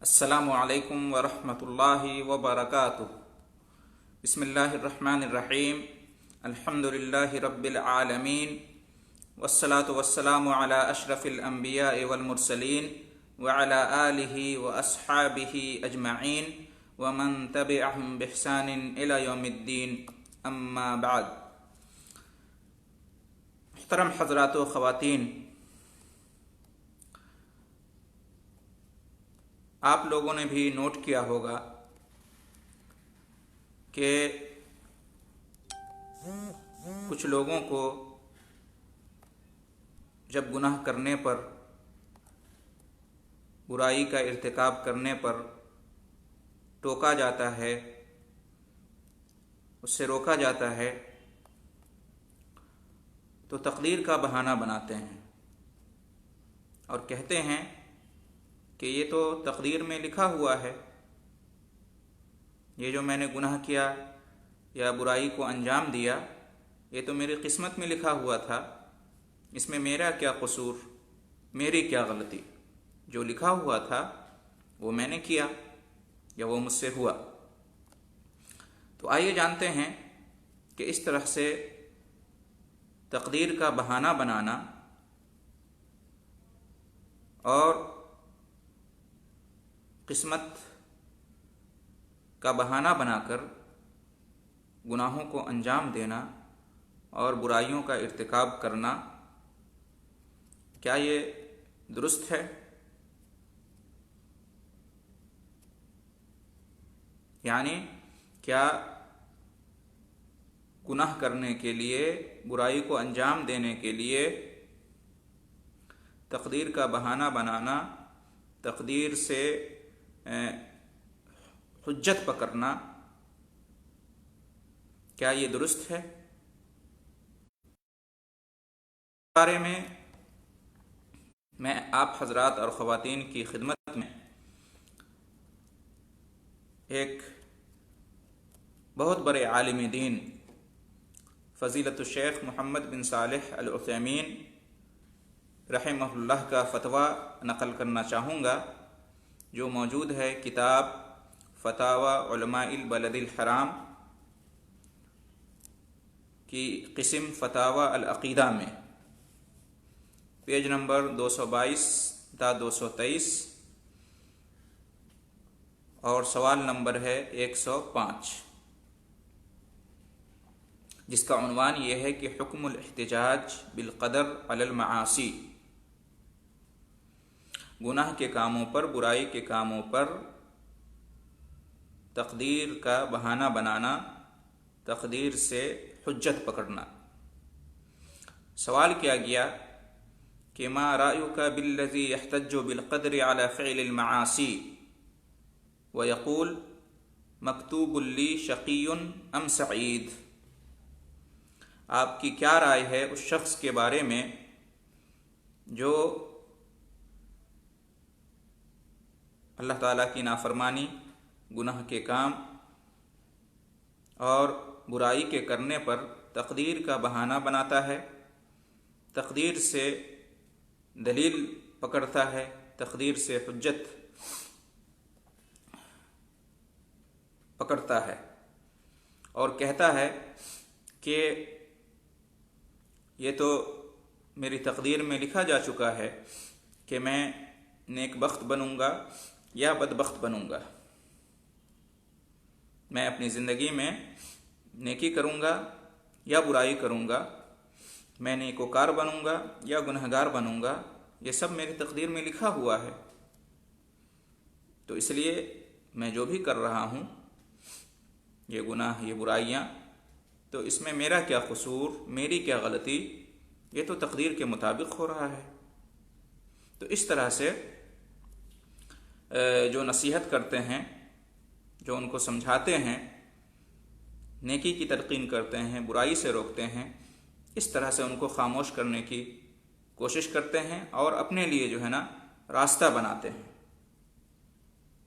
السلام علیکم ورحمۃ اللہ وبرکاتہ۔ بسم اللہ الرحمن الرحیم۔ الحمد للہ رب العالمین، والصلاة والسلام علی اشرف الانبیاء والمرسلین وعلی آلہ واصحابہ اجمعین ومن تبعہم بإحسان الی یوم الدین، اما بعد۔ محترم حضرات و خواتین، آپ لوگوں نے بھی نوٹ کیا ہوگا کہ کچھ لوگوں کو جب گناہ کرنے پر، برائی کا ارتکاب کرنے پر ٹوکا جاتا ہے، اس سے روکا جاتا ہے، تو تقدیر کا بہانہ بناتے ہیں اور کہتے ہیں کہ یہ تو تقدیر میں لکھا ہوا ہے، یہ جو میں نے گناہ کیا یا برائی کو انجام دیا یہ تو میری قسمت میں لکھا ہوا تھا، اس میں میرا کیا قصور، میری کیا غلطی، جو لکھا ہوا تھا وہ میں نے کیا یا وہ مجھ سے ہوا۔ تو آئیے جانتے ہیں کہ اس طرح سے تقدیر کا بہانہ بنانا اور قسمت کا بہانہ بنا کر گناہوں کو انجام دینا اور برائیوں کا ارتکاب کرنا، کیا یہ درست ہے؟ یعنی کیا گناہ کرنے کے لیے، برائی کو انجام دینے کے لیے تقدیر کا بہانہ بنانا، تقدیر سے حجت پکڑنا، کیا یہ درست ہے؟ اس بارے میں آپ حضرات اور خواتین کی خدمت میں ایک بہت بڑے عالم دین فضیلت الشیخ محمد بن صالح العثیمین رحمہ اللہ کا فتویٰ نقل کرنا چاہوں گا، جو موجود ہے کتاب فتاوی علماء البلد الحرام کی قسم فتاوی العقیدہ میں، پیج نمبر 222 تا 223 اور سوال نمبر ہے 105، جس کا عنوان یہ ہے کہ حکم الاحتجاج بالقدر علی المعاصی، گناہ کے کاموں پر، برائی کے کاموں پر تقدیر کا بہانہ بنانا، تقدیر سے حجت پکڑنا۔ سوال کیا گیا کہ ما رأیک بالذی یحتج بالقدر علی فعل المعاصی ویقول مکتوب لی شقی ام سعید؟ آپ کی کیا رائے ہے اس شخص کے بارے میں جو اللہ تعالیٰ کی نافرمانی، گناہ کے کام اور برائی کے کرنے پر تقدیر کا بہانہ بناتا ہے، تقدیر سے دلیل پکڑتا ہے، تقدیر سے حجت پکڑتا ہے اور کہتا ہے کہ یہ تو میری تقدیر میں لکھا جا چکا ہے کہ میں نیک بخت بنوں گا یا بدبخت بنوں گا، میں اپنی زندگی میں نیکی کروں گا یا برائی کروں گا، میں نیکوکار بنوں گا یا گنہگار بنوں گا، یہ سب میری تقدیر میں لکھا ہوا ہے، تو اس لیے میں جو بھی کر رہا ہوں، یہ گناہ، یہ برائیاں، تو اس میں میرا کیا قصور، میری کیا غلطی، یہ تو تقدیر کے مطابق ہو رہا ہے۔ تو اس طرح سے جو نصیحت کرتے ہیں، جو ان کو سمجھاتے ہیں، نیکی کی تلقین کرتے ہیں، برائی سے روکتے ہیں، اس طرح سے ان کو خاموش کرنے کی کوشش کرتے ہیں اور اپنے لیے جو ہے نا راستہ بناتے ہیں،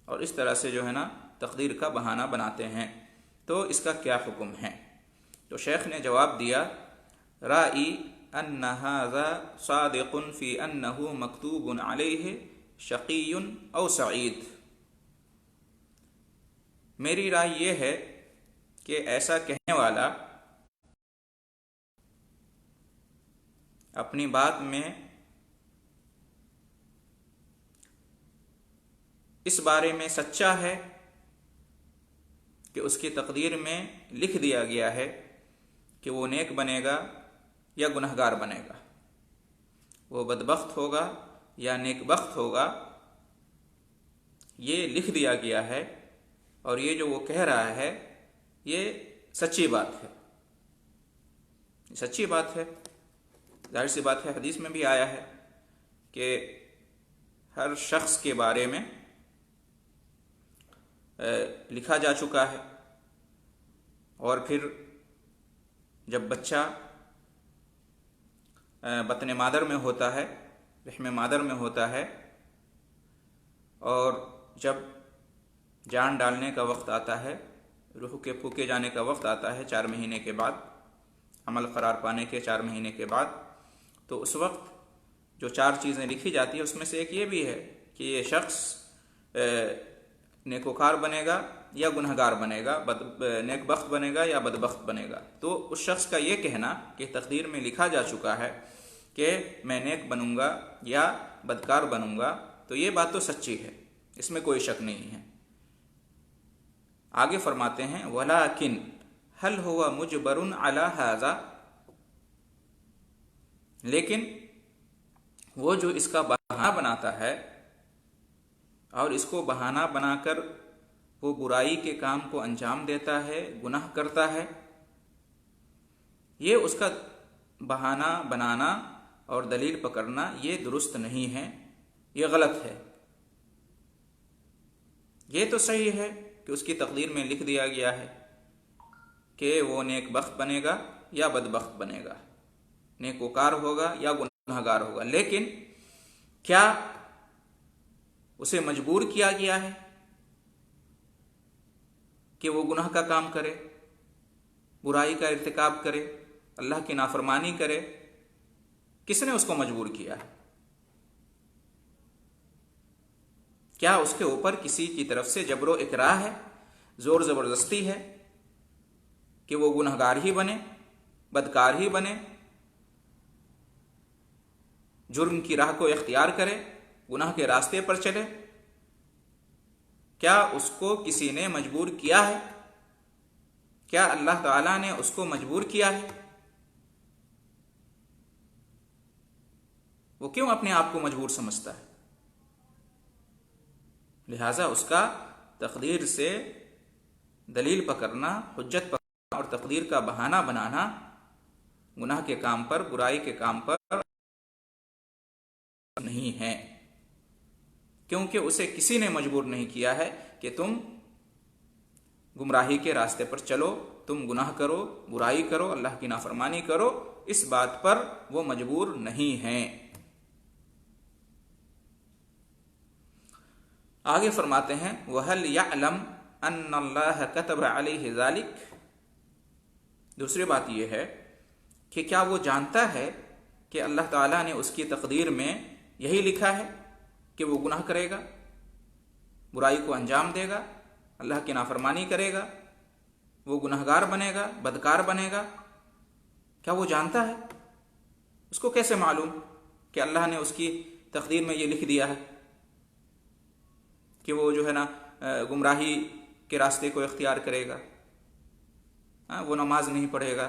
اور اس طرح سے جو ہے نا تقدیر کا بہانہ بناتے ہیں۔ تو اس کا کیا حکم ہے؟ تو شیخ نے جواب دیا، رائی ان ھذا صادق فی انہ مکتوب علیہ شقی او سعید۔ میری رائے یہ ہے کہ ایسا کہنے والا اپنی بات میں اس بارے میں سچا ہے کہ اس کی تقدیر میں لکھ دیا گیا ہے کہ وہ نیک بنے گا یا گنہگار بنے گا، وہ بدبخت ہوگا یا نیک بخت ہوگا، یہ لکھ دیا گیا ہے، اور یہ جو وہ کہہ رہا ہے یہ سچی بات ہے، سچی بات ہے۔ ظاہر سی بات ہے، حدیث میں بھی آیا ہے کہ ہر شخص کے بارے میں لکھا جا چکا ہے، اور پھر جب بچہ بطن مادر میں ہوتا ہے، رحم مادر میں ہوتا ہے، اور جب جان ڈالنے کا وقت آتا ہے، روح کے پھونکے جانے کا وقت آتا ہے 4 مہینے کے بعد، عمل قرار پانے کے 4 مہینے کے بعد، تو اس وقت جو 4 چیزیں لکھی جاتی ہیں اس میں سے ایک یہ بھی ہے کہ یہ شخص نیکوکار بنے گا یا گنہگار بنے گا، نیک بخت بنے گا یا بدبخت بنے گا۔ تو اس شخص کا یہ کہنا کہ تقدیر میں لکھا جا چکا ہے کہ میں نیک بنوں گا یا بدکار بنوں گا، تو یہ بات تو سچی ہے، اس میں کوئی شک نہیں ہے۔ آگے فرماتے ہیں وَلَٰكِنْ هَلْ هُوَ مُجْبَرٌ عَلَىٰ هَٰذَا، لیکن وہ جو اس کا بہانہ بناتا ہے اور اس کو بہانہ بنا کر وہ برائی کے کام کو انجام دیتا ہے، گناہ کرتا ہے، یہ اس کا بہانہ بنانا اور دلیل پکڑنا یہ درست نہیں ہے، یہ غلط ہے۔ یہ تو صحیح ہے کہ اس کی تقدیر میں لکھ دیا گیا ہے کہ وہ نیک بخت بنے گا یا بدبخت بنے گا، نیکوکار ہوگا یا گنہگار ہوگا، لیکن کیا اسے مجبور کیا گیا ہے کہ وہ گناہ کا کام کرے، برائی کا ارتکاب کرے، اللہ کی نافرمانی کرے؟ کس نے اس کو مجبور کیا ہے؟ کیا اس کے اوپر کسی کی طرف سے جبر و اکراہ ہے، زور زبردستی ہے کہ وہ گنہگار ہی بنے، بدکار ہی بنے، جرم کی راہ کو اختیار کرے، گناہ کے راستے پر چلے؟ کیا اس کو کسی نے مجبور کیا ہے؟ کیا اللہ تعالیٰ نے اس کو مجبور کیا ہے؟ وہ کیوں اپنے آپ کو مجبور سمجھتا ہے؟ لہٰذا اس کا تقدیر سے دلیل پکڑنا، حجت پکڑنا اور تقدیر کا بہانہ بنانا گناہ کے کام پر، برائی کے کام پر نہیں ہے، کیونکہ اسے کسی نے مجبور نہیں کیا ہے کہ تم گمراہی کے راستے پر چلو، تم گناہ کرو، برائی کرو، اللہ کی نافرمانی کرو، اس بات پر وہ مجبور نہیں ہیں۔ آگے فرماتے ہیں وَهَلْ يَعْلَمْ أَنَّ اللَّهَ كَتَبَ عَلَيْهِ ذَلِكَ، دوسری بات یہ ہے کہ کیا وہ جانتا ہے کہ اللہ تعالیٰ نے اس کی تقدیر میں یہی لکھا ہے کہ وہ گناہ کرے گا، برائی کو انجام دے گا، اللہ کی نافرمانی کرے گا، وہ گنہگار بنے گا، بدکار بنے گا؟ کیا وہ جانتا ہے؟ اس کو کیسے معلوم کہ اللہ نے اس کی تقدیر میں یہ لکھ دیا ہے کہ وہ جو ہے نا گمراہی کے راستے کو اختیار کرے گا، وہ نماز نہیں پڑھے گا،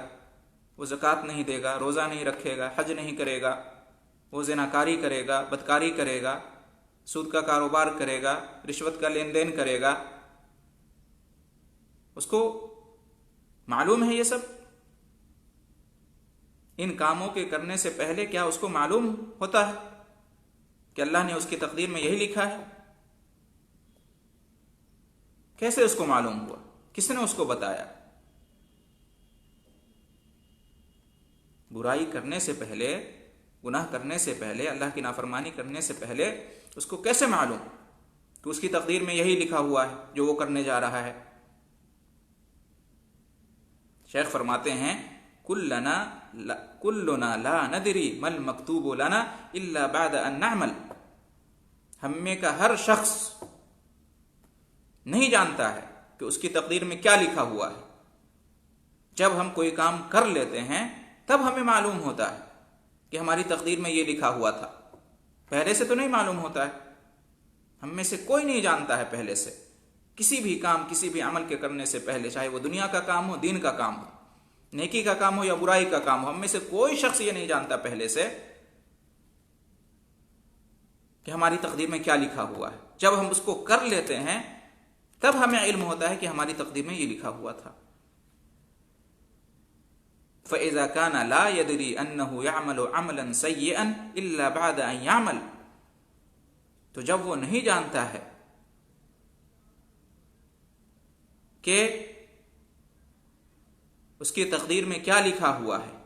وہ زکوٰۃ نہیں دے گا، روزہ نہیں رکھے گا، حج نہیں کرے گا، وہ زناکاری کرے گا، بدکاری کرے گا، سود کا کاروبار کرے گا، رشوت کا لین دین کرے گا؟ اس کو معلوم ہے یہ سب؟ ان کاموں کے کرنے سے پہلے کیا اس کو معلوم ہوتا ہے کہ اللہ نے اس کی تقدیر میں یہی لکھا ہے؟ کیسے اس کو معلوم ہوا؟ کس نے اس کو بتایا؟ برائی کرنے سے پہلے، گناہ کرنے سے پہلے، اللہ کی نافرمانی کرنے سے پہلے اس کو کیسے معلوم کہ اس کی تقدیر میں یہی لکھا ہوا ہے جو وہ کرنے جا رہا ہے؟ شیخ فرماتے ہیں کلنا لا ندری مل مکتوب لنا الا بعد ان نعمل، ہم میں کا ہر شخص نہیں جانتا ہے کہ اس کی تقدیر میں کیا لکھا ہوا ہے۔ جب ہم کوئی کام کر لیتے ہیں تب ہمیں معلوم ہوتا ہے کہ ہماری تقدیر میں یہ لکھا ہوا تھا، پہلے سے تو نہیں معلوم ہوتا ہے۔ ہم میں سے کوئی نہیں جانتا ہے پہلے سے کسی بھی کام، کسی بھی عمل کے کرنے سے پہلے، چاہے وہ دنیا کا کام ہو، دین کا کام ہو، نیکی کا کام ہو یا برائی کا کام ہو، ہم میں سے کوئی شخص یہ نہیں جانتا پہلے سے کہ ہماری تقدیر میں کیا لکھا ہوا ہے۔ جب ہم اس کو کر لیتے ہیں تب ہمیں علم ہوتا ہے کہ ہماری تقدیر میں یہ لکھا ہوا تھا۔ فَإِذَا كَانَ لَا يَدْرِي أَنَّهُ يَعْمَلُ عَمَلًا سَيِّئًا إِلَّا بَعْدَ أَن يَعْمَلَ، تو جب وہ نہیں جانتا ہے کہ اس کی تقدیر میں کیا لکھا ہوا ہے،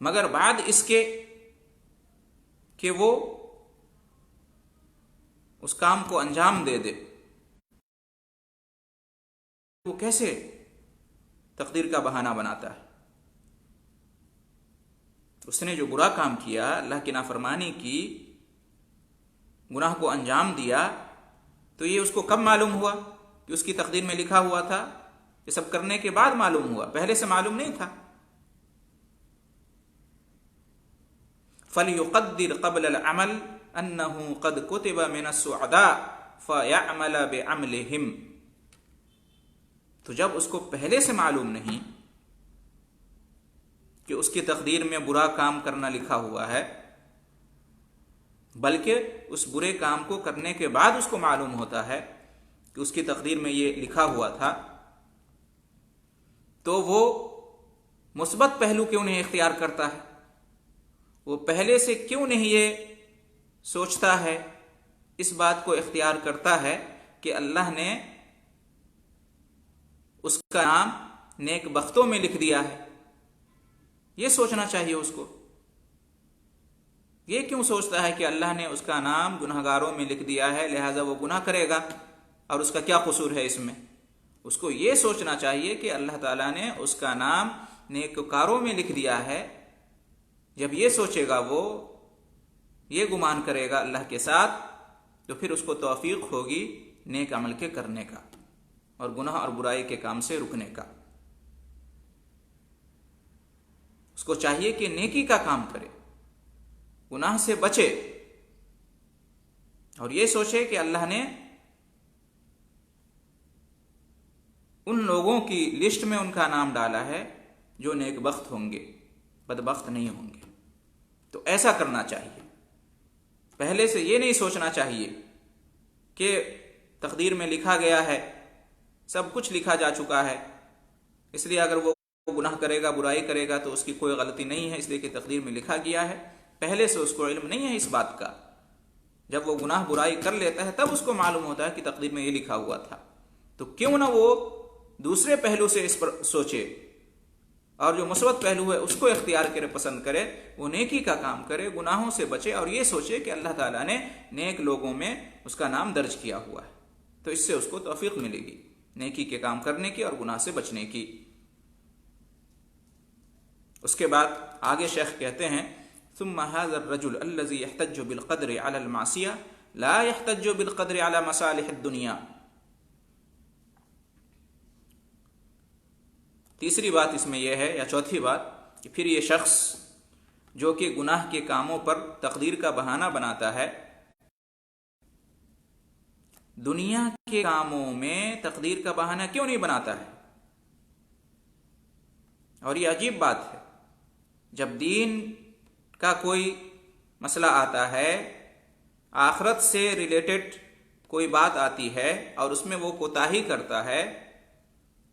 مگر بعد اس کے کہ وہ اس کام کو انجام دے دے، وہ کیسے تقدیر کا بہانہ بناتا ہے؟ اس نے جو برا کام کیا، اللہ کی نافرمانی کی، گناہ کو انجام دیا، تو یہ اس کو کب معلوم ہوا کہ اس کی تقدیر میں لکھا ہوا تھا؟ یہ سب کرنے کے بعد معلوم ہوا، پہلے سے معلوم نہیں تھا۔ فَلْيُقَدِّرْ قَبْلَ الْعَمَلِ أَنَّهُ قَدْ كُتِبَ مِنَ السُّعَدَاءِ فَيَعْمَلَ بِعَمْلِهِمْ، تو جب اس کو پہلے سے معلوم نہیں کہ اس کی تقدیر میں برا کام کرنا لکھا ہوا ہے، بلکہ اس برے کام کو کرنے کے بعد اس کو معلوم ہوتا ہے کہ اس کی تقدیر میں یہ لکھا ہوا تھا، تو وہ مثبت پہلو کیوں نہیں اختیار کرتا ہے؟ وہ پہلے سے کیوں نہیں یہ سوچتا ہے، اس بات کو اختیار کرتا ہے کہ اللہ نے اس کا نام نیک بختوں میں لکھ دیا ہے؟ یہ سوچنا چاہیے اس کو۔ یہ کیوں سوچتا ہے کہ اللہ نے اس کا نام گناہگاروں میں لکھ دیا ہے لہذا وہ گناہ کرے گا اور اس کا کیا قصور ہے اس میں؟ اس کو یہ سوچنا چاہیے کہ اللہ تعالیٰ نے اس کا نام نیکوکاروں میں لکھ دیا ہے۔ جب یہ سوچے گا، وہ یہ گمان کرے گا اللہ کے ساتھ، تو پھر اس کو توفیق ہوگی نیک عمل کے کرنے کا اور گناہ اور برائی کے کام سے رکنے کا۔ اس کو چاہیے کہ نیکی کا کام کرے، گناہ سے بچے، اور یہ سوچے کہ اللہ نے ان لوگوں کی لسٹ میں ان کا نام ڈالا ہے جو نیک بخت ہوں گے، بدبخت نہیں ہوں گے۔ تو ایسا کرنا چاہیے، پہلے سے یہ نہیں سوچنا چاہیے کہ تقدیر میں لکھا گیا ہے، سب کچھ لکھا جا چکا ہے، اس لیے اگر وہ گناہ کرے گا، برائی کرے گا تو اس کی کوئی غلطی نہیں ہے، اس لیے کہ تقدیر میں لکھا گیا ہے۔ پہلے سے اس کو علم نہیں ہے اس بات کا۔ جب وہ گناہ برائی کر لیتا ہے تب اس کو معلوم ہوتا ہے کہ تقدیر میں یہ لکھا ہوا تھا۔ تو کیوں نہ وہ دوسرے پہلو سے اس پر سوچے اور جو مثبت پہلو ہے اس کو اختیار کرے، پسند کرے، وہ نیکی کا کام کرے، گناہوں سے بچے، اور یہ سوچے کہ اللہ تعالیٰ نے نیک لوگوں میں اس کا نام درج کیا ہوا ہے، تو اس سے اس کو توفیق ملے گی نیکی کے کام کرنے کی اور گناہ سے بچنے کی۔ اس کے بعد آگے شیخ کہتے ہیں ثم هذا الرجل الذي يحتج بالقدر على المعصية لا يحتج بالقدر على مصالح الدنيا۔ تیسری بات اس میں یہ ہے، یا چوتھی بات، کہ پھر یہ شخص جو کہ گناہ کے کاموں پر تقدیر کا بہانہ بناتا ہے، دنیا کے کاموں میں تقدیر کا بہانہ کیوں نہیں بناتا ہے؟ اور یہ عجیب بات ہے، جب دین کا کوئی مسئلہ آتا ہے، آخرت سے ریلیٹڈ کوئی بات آتی ہے اور اس میں وہ کوتاہی کرتا ہے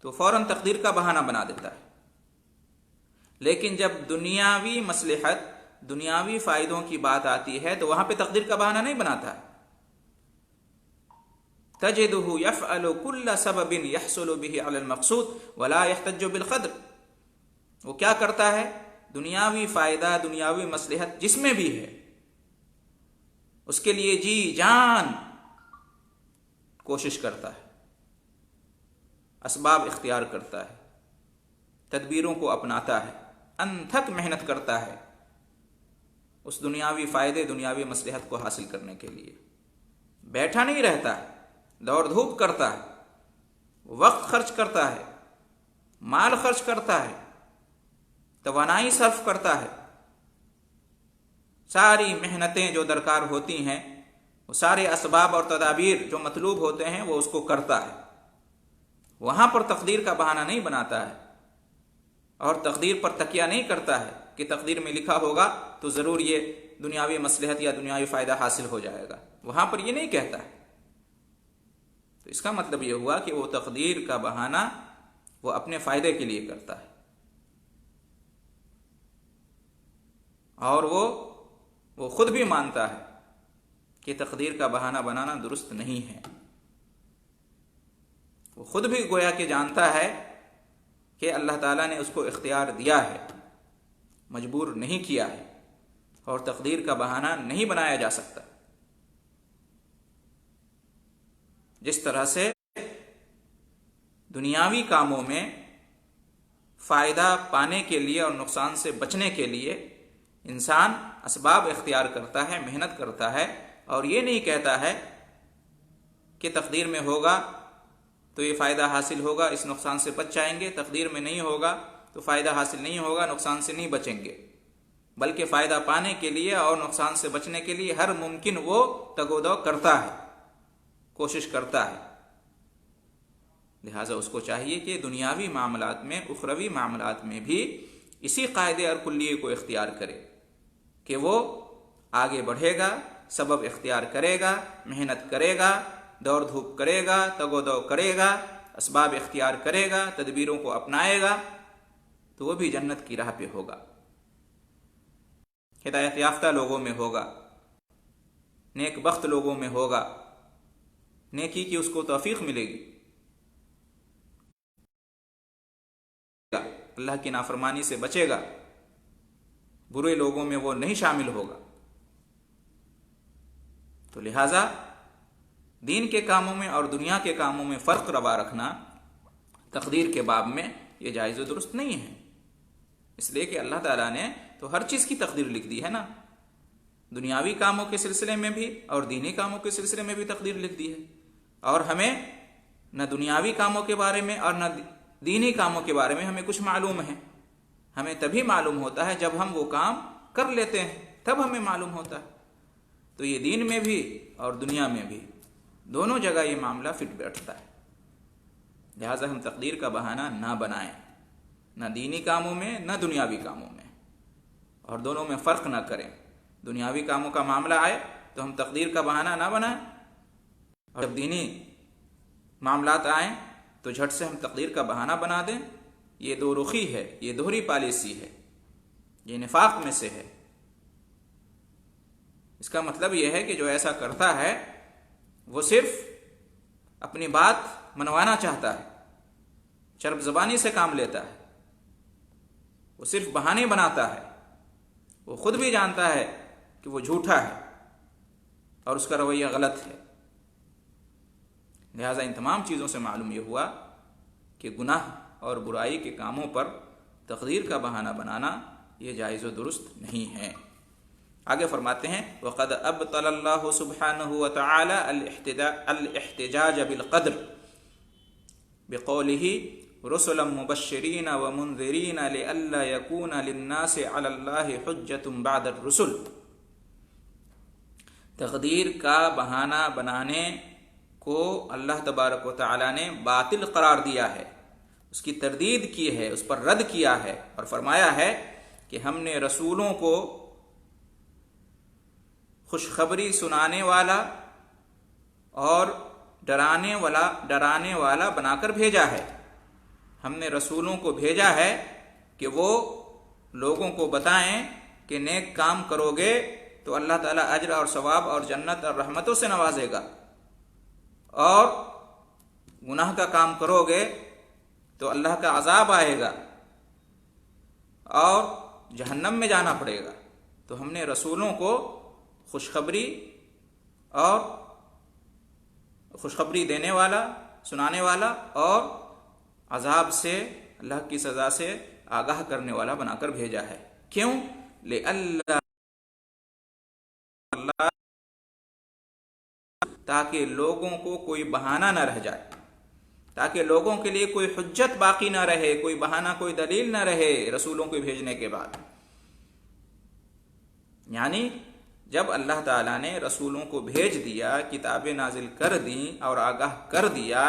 تو فوراً تقدیر کا بہانہ بنا دیتا ہے۔ لیکن جب دنیاوی مصلحت، دنیاوی فائدوں کی بات آتی ہے تو وہاں پہ تقدیر کا بہانہ نہیں بناتا ہے۔ تجدہ یفعل کل سبب یحصل به علی المقصود ولا یحتج بالقدر، وہ کیا کرتا ہے؟ دنیاوی فائدہ، دنیاوی مصلحت جس میں بھی ہے اس کے لیے جی جان کوشش کرتا ہے، اسباب اختیار کرتا ہے، تدبیروں کو اپناتا ہے، انتھک محنت کرتا ہے اس دنیاوی فائدے، دنیاوی مصلحت کو حاصل کرنے کے لیے، بیٹھا نہیں رہتا ہے، دوڑ دھوپ کرتا ہے، وقت خرچ کرتا ہے، مال خرچ کرتا ہے، توانائی صرف کرتا ہے، ساری محنتیں جو درکار ہوتی ہیں، وہ سارے اسباب اور تدابیر جو مطلوب ہوتے ہیں وہ اس کو کرتا ہے، وہاں پر تقدیر کا بہانہ نہیں بناتا ہے اور تقدیر پر تکیہ نہیں کرتا ہے کہ تقدیر میں لکھا ہوگا تو ضرور یہ دنیاوی مصلحت یا دنیاوی فائدہ حاصل ہو جائے گا، وہاں پر یہ نہیں کہتا ہے۔ تو اس کا مطلب یہ ہوا کہ وہ تقدیر کا بہانہ وہ اپنے فائدے کے لیے کرتا ہے، اور وہ خود بھی مانتا ہے کہ تقدیر کا بہانہ بنانا درست نہیں ہے۔ وہ خود بھی گویا کہ جانتا ہے کہ اللہ تعالیٰ نے اس کو اختیار دیا ہے، مجبور نہیں کیا ہے، اور تقدیر کا بہانہ نہیں بنایا جا سکتا۔ جس طرح سے دنیاوی کاموں میں فائدہ پانے کے لیے اور نقصان سے بچنے کے لیے انسان اسباب اختیار کرتا ہے، محنت کرتا ہے، اور یہ نہیں کہتا ہے کہ تقدیر میں ہوگا تو یہ فائدہ حاصل ہوگا، اس نقصان سے بچ جائیں گے، تقدیر میں نہیں ہوگا تو فائدہ حاصل نہیں ہوگا، نقصان سے نہیں بچیں گے، بلکہ فائدہ پانے کے لیے اور نقصان سے بچنے کے لیے ہر ممکن وہ تگ و دو کرتا ہے، کوشش کرتا ہے۔ لہٰذا اس کو چاہیے کہ دنیاوی معاملات میں، اخروی معاملات میں بھی اسی قاعدے اور کلیے کو اختیار کرے کہ وہ آگے بڑھے گا، سبب اختیار کرے گا، محنت کرے گا، دوڑ دھوپ کرے گا، تگ و دو کرے گا، اسباب اختیار کرے گا، تدبیروں کو اپنائے گا، تو وہ بھی جنت کی راہ پہ ہوگا، ہدایت یافتہ لوگوں میں ہوگا، نیک بخت لوگوں میں ہوگا، نیکی کی اس کو توفیق ملے گی، اللہ کی نافرمانی سے بچے گا، برے لوگوں میں وہ نہیں شامل ہوگا۔ تو لہٰذا دین کے کاموں میں اور دنیا کے کاموں میں فرق روا رکھنا تقدیر کے باب میں یہ جائز و درست نہیں ہے، اس لیے کہ اللہ تعالیٰ نے تو ہر چیز کی تقدیر لکھ دی ہے نا، دنیاوی کاموں کے سلسلے میں بھی اور دینی کاموں کے سلسلے میں بھی تقدیر لکھ دی ہے، اور ہمیں نہ دنیاوی کاموں کے بارے میں اور نہ دینی کاموں کے بارے میں ہمیں کچھ معلوم ہے۔ ہمیں تبھی معلوم ہوتا ہے جب ہم وہ کام کر لیتے ہیں، تب ہمیں معلوم ہوتا ہے۔ تو یہ دین میں بھی اور دنیا میں بھی دونوں جگہ یہ معاملہ فٹ بیٹھتا ہے، لہٰذا ہم تقدیر کا بہانہ نہ بنائیں، نہ دینی کاموں میں نہ دنیاوی کاموں میں، اور دونوں میں فرق نہ کریں۔ دنیاوی کاموں کا معاملہ آئے تو ہم تقدیر کا بہانہ نہ بنائیں، اور جب دینی معاملات آئیں تو جھٹ سے ہم تقدیر کا بہانہ بنا دیں۔ یہ دو رخی ہے، یہ دوہری پالیسی ہے، یہ نفاق میں سے ہے۔ اس کا مطلب یہ ہے کہ جو ایسا کرتا ہے وہ صرف اپنی بات منوانا چاہتا ہے، چرب زبانی سے کام لیتا ہے، وہ صرف بہانے بناتا ہے، وہ خود بھی جانتا ہے کہ وہ جھوٹا ہے اور اس کا رویہ غلط ہے۔ لہٰذا ان تمام چیزوں سے معلوم یہ ہوا کہ گناہ اور برائی کے کاموں پر تقدیر کا بہانہ بنانا یہ جائز و درست نہیں ہے۔ آگے فرماتے ہیں وَقَدْ أَبْطَلَ اللَّهُ سُبْحَانَهُ وَتَعَالَى الْاحْتِجَاجَ بِالْقَدْرِ بِقَوْلِهِ رُسُلًا مُبَشِّرِينَ وَمُنذِرِينَ لِئَلَّا يَكُونَ لِلنَّاسِ عَلَى اللَّهِ حُجَّةٌ بَعْدَ الرُّسُلِ۔ تقدیر کا بہانہ بنانے کو اللہ تبارک و تعالی نے باطل قرار دیا ہے، اس کی تردید کی ہے، اس پر رد کیا ہے، اور فرمایا ہے کہ ہم نے رسولوں کو خوشخبری سنانے والا اور ڈرانے والا بنا کر بھیجا ہے۔ ہم نے رسولوں کو بھیجا ہے کہ وہ لوگوں کو بتائیں کہ نیک کام کرو گے تو اللہ تعالیٰ اجر اور ثواب اور جنت اور رحمتوں سے نوازے گا، اور گناہ کا کام کرو گے تو اللہ کا عذاب آئے گا اور جہنم میں جانا پڑے گا۔ تو ہم نے رسولوں کو خوشخبری دینے والا، سنانے والا اور عذاب سے، اللہ کی سزا سے آگاہ کرنے والا بنا کر بھیجا ہے۔ کیوں؟ تاکہ لوگوں کو کوئی بہانہ نہ رہ جائے، تاکہ لوگوں کے لیے کوئی حجت باقی نہ رہے، کوئی بہانہ، کوئی دلیل نہ رہے رسولوں کو بھیجنے کے بعد۔ یعنی جب اللہ تعالیٰ نے رسولوں کو بھیج دیا، کتابیں نازل کر دیں اور آگاہ کر دیا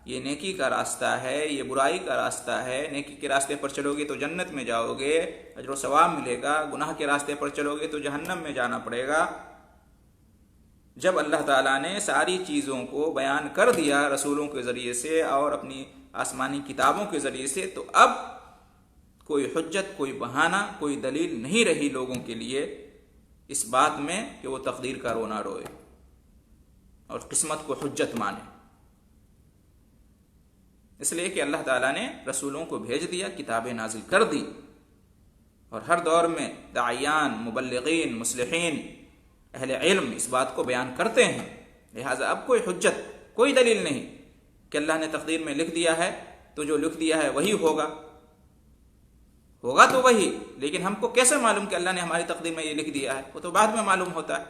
یہ نیکی کا راستہ ہے، یہ برائی کا راستہ ہے، نیکی کے راستے پر چلو گے تو جنت میں جاؤ گے، اجر و ثواب ملے گا، گناہ کے راستے پر چلو گے تو جہنم میں جانا پڑے گا۔ جب اللہ تعالیٰ نے ساری چیزوں کو بیان کر دیا رسولوں کے ذریعے سے اور اپنی آسمانی کتابوں کے ذریعے سے، تو اب کوئی حجت، کوئی بہانہ، کوئی دلیل نہیں رہی لوگوں کے لیے اس بات میں کہ وہ تقدیر کا رونا روئے اور قسمت کو حجت مانے، اس لیے کہ اللہ تعالیٰ نے رسولوں کو بھیج دیا، کتابیں نازل کر دی، اور ہر دور میں داعیان، مبلغین، مصلحین، اہل علم اس بات کو بیان کرتے ہیں۔ لہٰذا اب کوئی حجت، کوئی دلیل نہیں کہ اللہ نے تقدیر میں لکھ دیا ہے تو جو لکھ دیا ہے وہی ہوگا تو وہی، لیکن ہم کو کیسے معلوم کہ اللہ نے ہماری تقدیر میں یہ لکھ دیا ہے؟ وہ تو بعد میں معلوم ہوتا ہے۔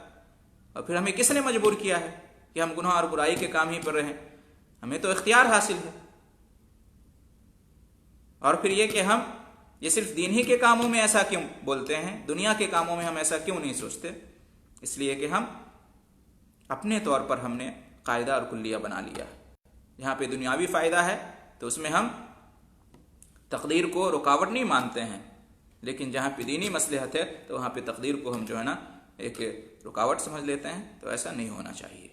اور پھر ہمیں کس نے مجبور کیا ہے کہ ہم گناہ اور برائی کے کام ہی پر رہیں؟ ہمیں تو اختیار حاصل ہے۔ اور پھر یہ کہ ہم یہ صرف دین ہی کے کاموں میں ایسا کیوں بولتے ہیں، دنیا کے کاموں میں ہم ایسا کیوں نہیں سوچتے؟ اس لیے کہ ہم اپنے طور پر ہم نے قاعدہ اور کلیہ بنا لیا ہے۔ جہاں پہ دنیاوی فائدہ ہے تو اس میں ہم تقدیر کو رکاوٹ نہیں مانتے ہیں، لیکن جہاں پہ دینی مصلحت ہے تو وہاں پہ تقدیر کو ہم ایک رکاوٹ سمجھ لیتے ہیں، تو ایسا نہیں ہونا چاہیے۔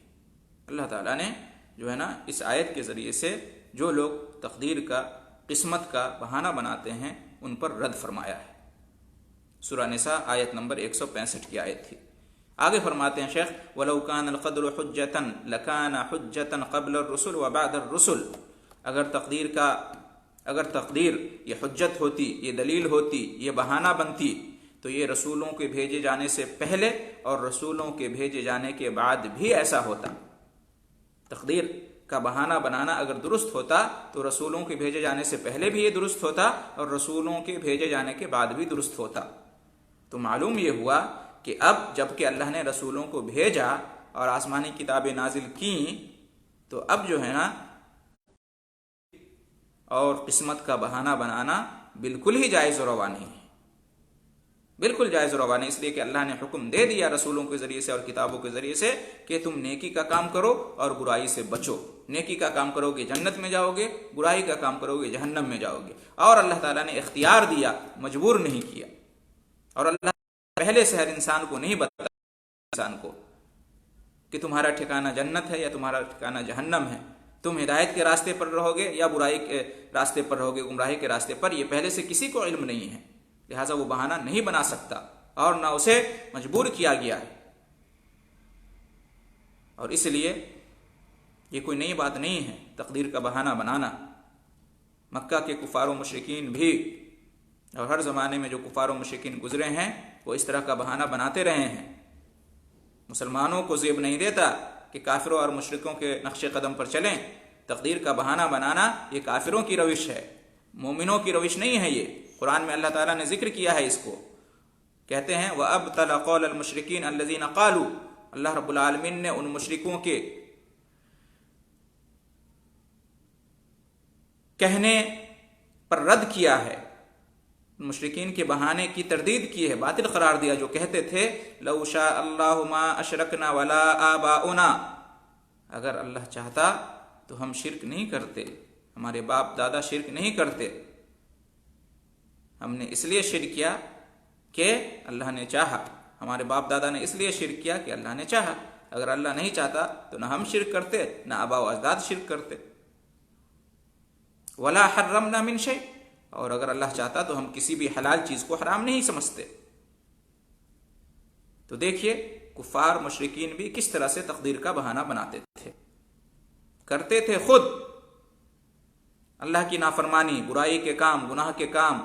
اللہ تعالیٰ نے اس آیت کے ذریعے سے جو لوگ تقدیر کا، قسمت کا بہانہ بناتے ہیں ان پر رد فرمایا ہے۔ سورہ نساء آیت نمبر 165 کی آیت تھی۔ آگے فرماتے ہیں شیخ وَلَوْ كَانَ الْقَدْرُ حُجَّةً لَكَانَ حُجَّةً قَبْلَ الرُّسُلِ وَبَعْدَ الرُّسُلِ۔ اگر تقدیر یہ حجت ہوتی، یہ دلیل ہوتی، یہ بہانہ بنتی تو یہ رسولوں کے بھیجے جانے سے پہلے اور رسولوں کے بھیجے جانے کے بعد بھی ایسا ہوتا۔ تقدیر کا بہانہ بنانا اگر درست ہوتا تو رسولوں کے بھیجے جانے سے پہلے بھی یہ درست ہوتا اور رسولوں کے بھیجے جانے کے بعد بھی درست ہوتا۔ تو معلوم یہ ہوا کہ اب جب کہ اللہ نے رسولوں کو بھیجا اور آسمانی کتابیں نازل کیں تو اب اور قسمت کا بہانہ بنانا بالکل ہی جائز و روا نہیں ہے، بالکل جائز و روا نہیں، اس لیے کہ اللہ نے حکم دے دیا رسولوں کے ذریعے سے اور کتابوں کے ذریعے سے کہ تم نیکی کا کام کرو اور برائی سے بچو۔ نیکی کا کام کرو گے جنت میں جاؤ گے، برائی کا کام کرو گے جہنم میں جاؤ گے۔ اور اللہ تعالیٰ نے اختیار دیا، مجبور نہیں کیا، اور اللہ پہلے سے ہر انسان کو نہیں بتایا انسان کو کہ تمہارا ٹھکانہ جنت ہے یا تمہارا ٹھکانہ جہنم ہے، تم ہدایت کے راستے پر رہو گے یا برائی کے راستے پر رہو گے، گمراہی کے راستے پر، یہ پہلے سے کسی کو علم نہیں ہے، لہٰذا وہ بہانہ نہیں بنا سکتا اور نہ اسے مجبور کیا گیا ہے۔ اور اس لیے یہ کوئی نئی بات نہیں ہے تقدیر کا بہانہ بنانا۔ مکہ کے کفار و مشرکین بھی اور ہر زمانے میں جو کفار و مشرکین گزرے ہیں وہ اس طرح کا بہانہ بناتے رہے ہیں۔ مسلمانوں کو زیب نہیں دیتا کہ کافروں اور مشرکوں کے نقش قدم پر چلیں۔ تقدیر کا بہانہ بنانا یہ کافروں کی روش ہے، مومنوں کی روش نہیں ہے۔ یہ قرآن میں اللہ تعالیٰ نے ذکر کیا ہے اس کو، کہتے ہیں وَأَبْطَلَ قَوْلَ الْمُشْرِكِينَ الَّذِينَ قَالُوا، اللہ رب العالمین نے ان مشرکوں کے کہنے پر رد کیا ہے، مشرکین کے بہانے کی تردید کی ہے، باطل قرار دیا، جو کہتے تھے لَوْ شَاءَ اللَّهُ مَا أَشْرَكْنَا وَلَا آبَاؤُنَا، اگر اللہ چاہتا تو ہم شرک نہیں کرتے، ہمارے باپ دادا شرک نہیں کرتے، ہم نے اس لیے شرک کیا کہ اللہ نے چاہا، ہمارے باپ دادا نے اس لیے شرک کیا کہ اللہ نے چاہا، اگر اللہ نہیں چاہتا تو نہ ہم شرک کرتے نہ آبا و اجداد شرک کرتے۔ وَلَا حَرَّمْنَا مِنْ شَيْءٍ، اور اگر اللہ چاہتا تو ہم کسی بھی حلال چیز کو حرام نہیں سمجھتے۔ تو دیکھیے کفار مشرکین بھی کس طرح سے تقدیر کا بہانہ بناتے تھے، کرتے تھے خود اللہ کی نافرمانی، برائی کے کام، گناہ کے کام،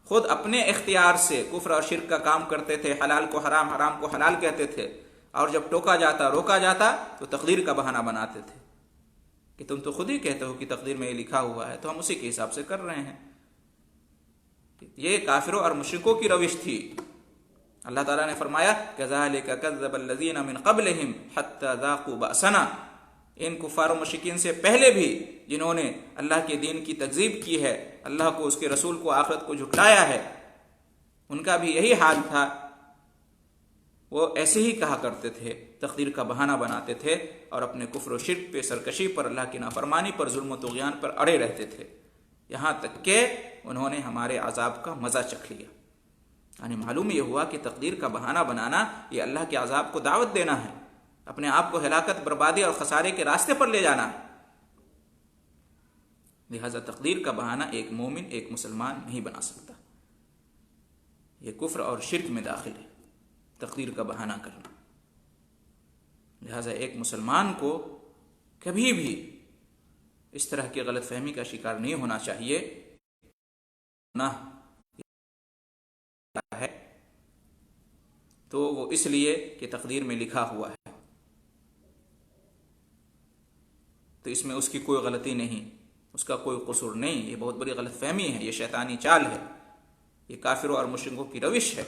خود اپنے اختیار سے کفر اور شرک کا کام کرتے تھے، حلال کو حرام، حرام کو حلال کہتے تھے، اور جب ٹوکا جاتا، روکا جاتا تو تقدیر کا بہانہ بناتے تھے کہ تم تو خود ہی کہتے ہو کہ تقدیر میں یہ لکھا ہوا ہے تو ہم اسی کے حساب سے کر رہے ہیں۔ یہ کافروں اور مشرکوں کی روش تھی، اللہ تعالیٰ نے فرمایا كَذَلِكَ كَذَّبَ الَّذِينَ مِن قَبْلِهِمْ حَتَّى ذَاقُوا بَأْسَنَا، ان کفار و مشرکین سے پہلے بھی جنہوں نے اللہ کے دین کی تکذیب کی ہے، اللہ کو، اس کے رسول کو، آخرت کو جھٹلایا ہے، ان کا بھی یہی حال تھا۔ وہ ایسے ہی کہا کرتے تھے، تقدیر کا بہانہ بناتے تھے اور اپنے کفر و شرک پہ، سرکشی پر، اللہ کی نافرمانی پر، ظلم و طغیان پر اڑے رہتے تھے، یہاں تک کہ انہوں نے ہمارے عذاب کا مزہ چکھ لیا۔ یعنی معلوم یہ ہوا کہ تقدیر کا بہانہ بنانا یہ اللہ کے عذاب کو دعوت دینا ہے، اپنے آپ کو ہلاکت، بربادی اور خسارے کے راستے پر لے جانا ہے۔ لہذا تقدیر کا بہانہ ایک مومن، ایک مسلمان نہیں بنا سکتا، یہ کفر اور شرک میں داخل ہے تقدیر کا بہانہ کرنا۔ لہذا ایک مسلمان کو کبھی بھی اس طرح کی غلط فہمی کا شکار نہیں ہونا چاہیے۔ گناہ ہے تو وہ اس لیے کہ تقدیر میں لکھا ہوا ہے، تو اس میں اس کی کوئی غلطی نہیں، اس کا کوئی قصور نہیں۔ یہ بہت بڑی غلط فہمی ہے، یہ شیطانی چال ہے، یہ کافروں اور مشرکوں کی روش ہے۔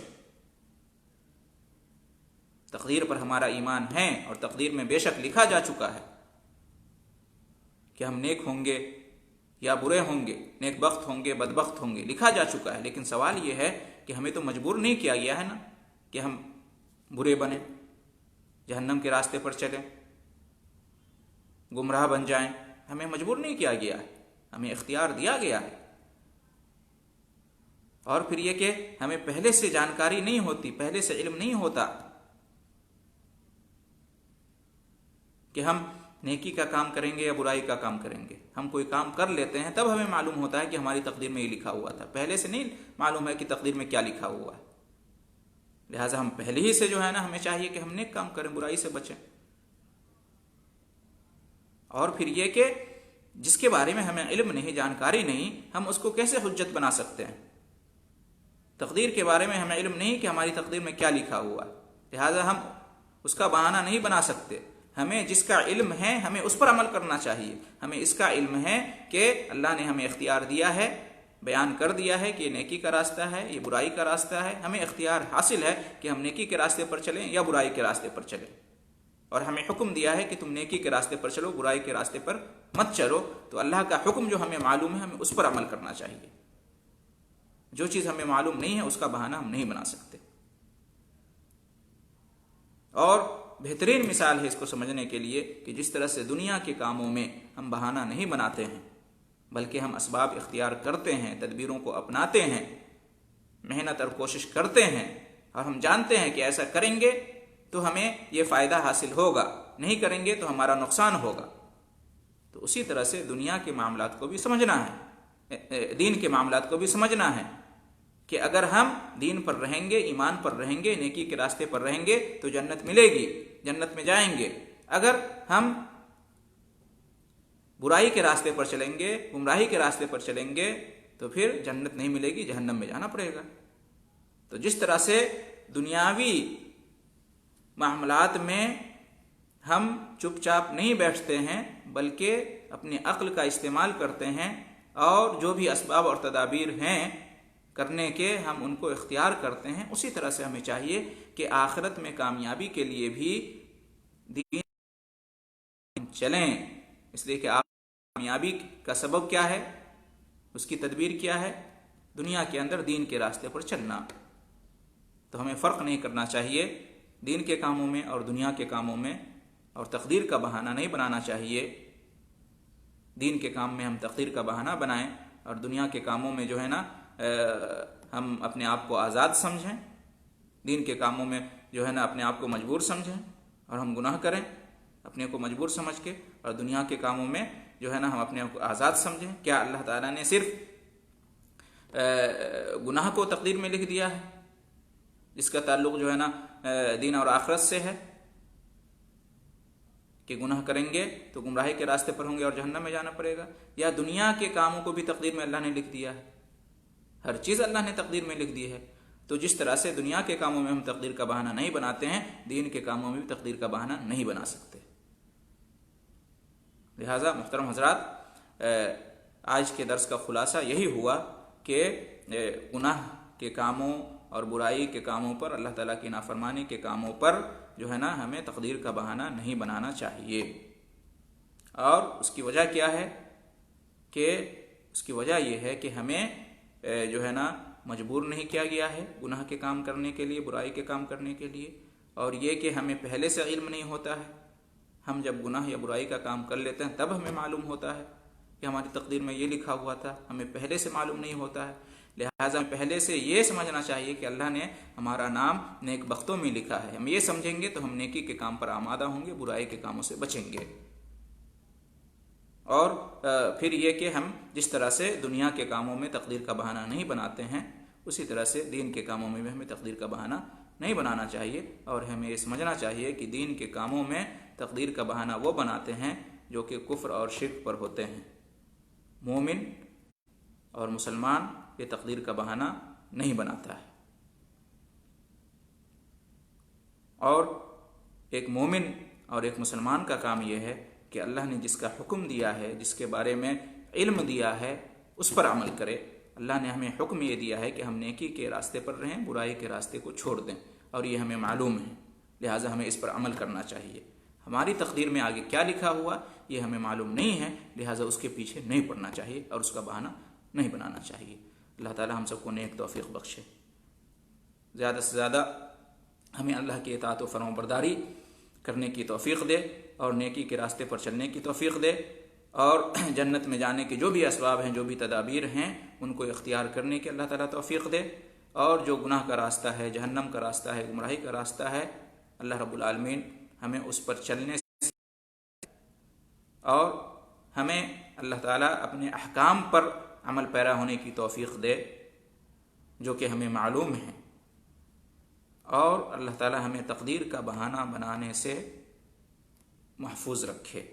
تقدیر پر ہمارا ایمان ہے اور تقدیر میں بے شک لکھا جا چکا ہے کہ ہم نیک ہوں گے یا برے ہوں گے، نیک بخت ہوں گے، بدبخت ہوں گے، لکھا جا چکا ہے۔ لیکن سوال یہ ہے کہ ہمیں تو مجبور نہیں کیا گیا ہے نا کہ ہم برے بنیں، جہنم کے راستے پر چلیں، گمراہ بن جائیں۔ ہمیں مجبور نہیں کیا گیا ہے، ہمیں اختیار دیا گیا ہے۔ اور پھر یہ کہ ہمیں پہلے سے جانکاری نہیں ہوتی، پہلے سے علم نہیں ہوتا کہ ہم نیکی کا کام کریں گے یا برائی کا کام کریں گے۔ ہم کوئی کام کر لیتے ہیں تب ہمیں معلوم ہوتا ہے کہ ہماری تقدیر میں یہ لکھا ہوا تھا، پہلے سے نہیں معلوم ہے کہ تقدیر میں کیا لکھا ہوا ہے۔ لہٰذا ہم پہلے ہی سے جو ہے نا، ہمیں چاہیے کہ ہم نیک کام کریں، برائی سے بچیں۔ اور پھر یہ کہ جس کے بارے میں ہمیں علم نہیں، جانکاری نہیں، ہم اس کو کیسے حجت بنا سکتے ہیں؟ تقدیر کے بارے میں ہمیں علم نہیں کہ ہماری تقدیر میں کیا لکھا ہوا ہے، لہٰذا ہم اس کا بہانہ نہیں بنا سکتے۔ ہمیں جس کا علم ہے ہمیں اس پر عمل کرنا چاہیے۔ ہمیں اس کا علم ہے کہ اللہ نے ہمیں اختیار دیا ہے، بیان کر دیا ہے کہ یہ نیکی کا راستہ ہے، یہ برائی کا راستہ ہے۔ ہمیں اختیار حاصل ہے کہ ہم نیکی کے راستے پر چلیں یا برائی کے راستے پر چلیں، اور ہمیں حکم دیا ہے کہ تم نیکی کے راستے پر چلو، برائی کے راستے پر مت چلو۔ تو اللہ کا حکم جو ہمیں معلوم ہے ہمیں اس پر عمل کرنا چاہیے۔ جو چیز ہمیں معلوم نہیں ہے اس کا بہانہ ہم نہیں بنا سکتے۔ اور بہترین مثال ہے اس کو سمجھنے کے لیے کہ جس طرح سے دنیا کے کاموں میں ہم بہانہ نہیں بناتے ہیں، بلکہ ہم اسباب اختیار کرتے ہیں، تدبیروں کو اپناتے ہیں، محنت اور کوشش کرتے ہیں، اور ہم جانتے ہیں کہ ایسا کریں گے تو ہمیں یہ فائدہ حاصل ہوگا، نہیں کریں گے تو ہمارا نقصان ہوگا۔ تو اسی طرح سے دنیا کے معاملات کو بھی سمجھنا ہے، دین کے معاملات کو بھی سمجھنا ہے کہ اگر ہم دین پر رہیں گے، ایمان پر رہیں گے، نیکی کے راستے پر رہیں گے تو جنت ملے گی، جنت میں جائیں گے۔ اگر ہم برائی کے راستے پر چلیں گے، گمراہی کے راستے پر چلیں گے تو پھر جنت نہیں ملے گی، جہنم میں جانا پڑے گا۔ تو جس طرح سے دنیاوی معاملات میں ہم چپ چاپ نہیں بیٹھتے ہیں بلکہ اپنی عقل کا استعمال کرتے ہیں، اور جو بھی اسباب اور تدابیر ہیں کرنے کے ہم ان کو اختیار کرتے ہیں، اسی طرح سے ہمیں چاہیے کہ آخرت میں کامیابی کے لیے بھی دین چلیں۔ اس لیے کہ کامیابی کا سبب کیا ہے، اس کی تدبیر کیا ہے؟ دنیا کے اندر دین کے راستے پر چلنا۔ تو ہمیں فرق نہیں کرنا چاہیے دین کے کاموں میں اور دنیا کے کاموں میں، اور تقدیر کا بہانہ نہیں بنانا چاہیے۔ دین کے کام میں ہم تقدیر کا بہانہ بنائیں اور دنیا کے کاموں میں جو ہے نا ہم اپنے آپ کو آزاد سمجھیں، دین کے کاموں میں جو ہے نا اپنے آپ کو مجبور سمجھیں اور ہم گناہ کریں اپنے کو مجبور سمجھ کے، اور دنیا کے کاموں میں جو ہے نا ہم اپنے آپ کو آزاد سمجھیں۔ کیا اللہ تعالیٰ نے صرف گناہ کو تقدیر میں لکھ دیا ہے جس کا تعلق جو ہے نا دین اور آخرت سے ہے کہ گناہ کریں گے تو گمراہی کے راستے پر ہوں گے اور جہنم میں جانا پڑے گا؟ یا دنیا کے کاموں کو بھی تقدیر میں اللہ نے لکھ دیا ہے؟ ہر چیز اللہ نے تقدیر میں لکھ دی ہے۔ تو جس طرح سے دنیا کے کاموں میں ہم تقدیر کا بہانہ نہیں بناتے ہیں، دین کے کاموں میں بھی تقدیر کا بہانہ نہیں بنا سکتے۔ لہٰذا محترم حضرات، آج کے درس کا خلاصہ یہی ہوا کہ گناہ کے کاموں اور برائی کے کاموں پر، اللہ تعالیٰ کی نافرمانی کے کاموں پر جو ہے نا ہمیں تقدیر کا بہانہ نہیں بنانا چاہیے۔ اور اس کی وجہ کیا ہے کہ اس کی وجہ یہ ہے کہ ہمیں جو ہے نا مجبور نہیں کیا گیا ہے گناہ کے کام کرنے کے لیے، برائی کے کام کرنے کے لیے، اور یہ کہ ہمیں پہلے سے علم نہیں ہوتا ہے۔ ہم جب گناہ یا برائی کا کام کر لیتے ہیں تب ہمیں معلوم ہوتا ہے کہ ہماری تقدیر میں یہ لکھا ہوا تھا، ہمیں پہلے سے معلوم نہیں ہوتا ہے۔ لہٰذا پہلے سے یہ سمجھنا چاہیے کہ اللہ نے ہمارا نام نیک بختوں میں لکھا ہے۔ ہم یہ سمجھیں گے تو ہم نیکی کے کام پر آمادہ ہوں گے، برائی کے کاموں سے بچیں گے۔ اور پھر یہ کہ ہم جس طرح سے دنیا کے کاموں میں تقدیر کا بہانہ نہیں بناتے ہیں، اسی طرح سے دین کے کاموں میں بھی ہمیں تقدیر کا بہانہ نہیں بنانا چاہیے، اور ہمیں یہ سمجھنا چاہیے کہ دین کے کاموں میں تقدیر کا بہانہ وہ بناتے ہیں جو کہ کفر اور شرک پر ہوتے ہیں۔ مومن اور مسلمان یہ تقدیر کا بہانہ نہیں بناتا ہے۔ اور ایک مومن اور ایک مسلمان کا کام یہ ہے کہ اللہ نے جس کا حکم دیا ہے، جس کے بارے میں علم دیا ہے، اس پر عمل کرے۔ اللہ نے ہمیں حکم یہ دیا ہے کہ ہم نیکی کے راستے پر رہیں، برائی کے راستے کو چھوڑ دیں، اور یہ ہمیں معلوم ہے، لہٰذا ہمیں اس پر عمل کرنا چاہیے۔ ہماری تقدیر میں آگے کیا لکھا ہوا یہ ہمیں معلوم نہیں ہے، لہٰذا اس کے پیچھے نہیں پڑنا چاہیے اور اس کا بہانہ نہیں بنانا چاہیے۔ اللہ تعالی ہم سب کو نیک توفیق بخشے۔ زیادہ سے زیادہ ہمیں اللہ کی اطاعت و فرمانبرداری کرنے کی توفیق دے، اور نیکی کے راستے پر چلنے کی توفیق دے، اور جنت میں جانے کے جو بھی اسباب ہیں، جو بھی تدابیر ہیں، ان کو اختیار کرنے کی اللہ تعالیٰ توفیق دے۔ اور جو گناہ کا راستہ ہے، جہنم کا راستہ ہے، گمراہی کا راستہ ہے، اللہ رب العالمین ہمیں اس پر چلنے سے، اور ہمیں اللہ تعالیٰ اپنے احکام پر عمل پیرا ہونے کی توفیق دے جو کہ ہمیں معلوم ہے، اور اللہ تعالیٰ ہمیں تقدیر کا بہانہ بنانے سے محفوظ رکھے،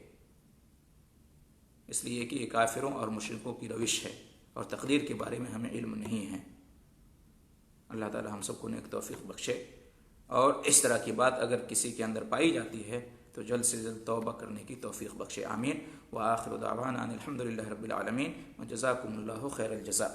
اس لیے کہ یہ کافروں اور مشرکوں کی روش ہے، اور تقدیر کے بارے میں ہمیں علم نہیں ہے۔ اللہ تعالیٰ ہم سب کو نیک توفیق بخشے، اور اس طرح کی بات اگر کسی کے اندر پائی جاتی ہے تو جلد سے جلد توبہ کرنے کی توفیق بخشے۔ آمین۔ وآخر دعوانا ان الحمد للہ رب العالمین، وجزاکم اللہ خیر الجزاء۔